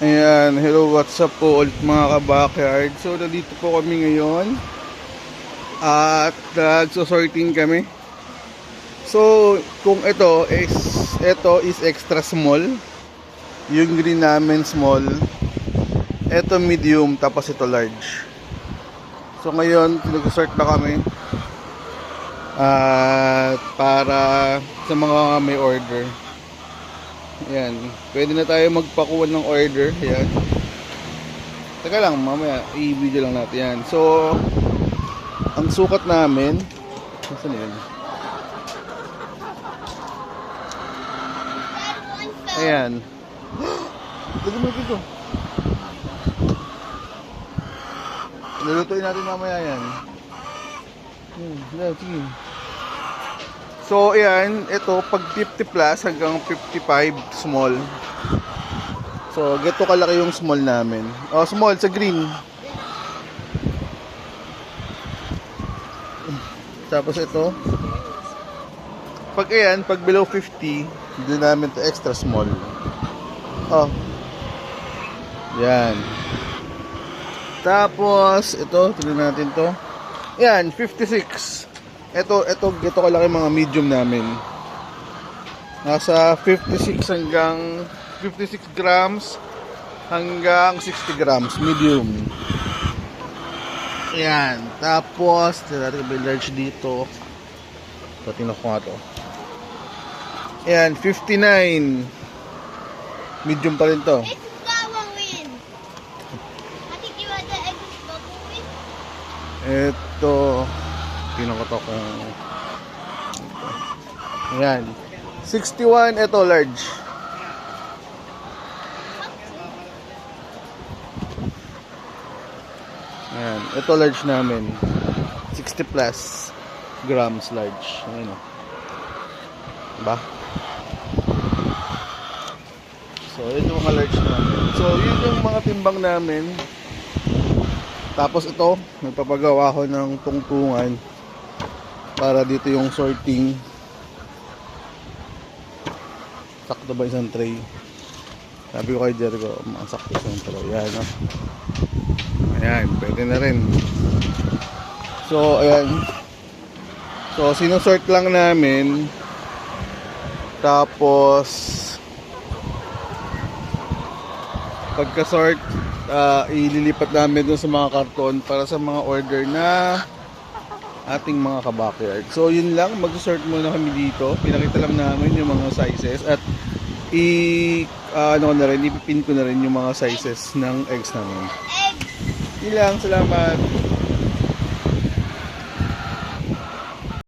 Ayan, hello, what's up po ulit mga ka-backyard. So, nandito po kami ngayon at nagso-sorting kami. So, kung ito is extra small. Yung green namin small. Ito medium, tapos ito large. So, ngayon, nag-sort na kami. At para sa mga may order. Ayan, pwede na tayo magpakuha ng order. Ayan. Teka lang, mamaya i-video lang natin yan. So, ang sukat namin, saan yun? Ayan. Lagi mo dito. Lulutuin natin mamaya yan. Sige. So, ayan, ito, pag 50 plus hanggang 55 small. So, ganito kalaki yung small namin. Oh, small sa green. Tapos ito. Pag ayan, pag below 50, doon namin to extra small. Oh. Yan. Tapos, ito, tignan natin to. Ayan, 56. Ito kalaki mga medium namin. Nasa 56 grams hanggang 60 grams medium. Ayan. Tapos, natin yung large dito. Tingnan ko nga to. Ayan, 59. Medium pa rin to. Ito, pinakotok ang ayan 61, ito large. Ayan, ito large namin 60 plus grams large. Ayan o, diba? So ito mga large namin. So yun yung mga timbang namin. Tapos ito, nagpapagawa ako ng tungtungan para dito yung sorting. Sakto ba isang tray? Sabi ko kay Jericho, masakto isang tray. Ayan, no? Ayan, pwede na rin. So, ayan. So, sinusort lang namin. Tapos, pagka-sort, ililipat namin dun sa mga karton para sa mga order na ating mga ka-backyard. So yun lang, mag-sort muna kami dito. Pinakita lang namin yung mga sizes at ipipin ko na rin yung mga sizes ng eggs namin. Yun lang, salamat.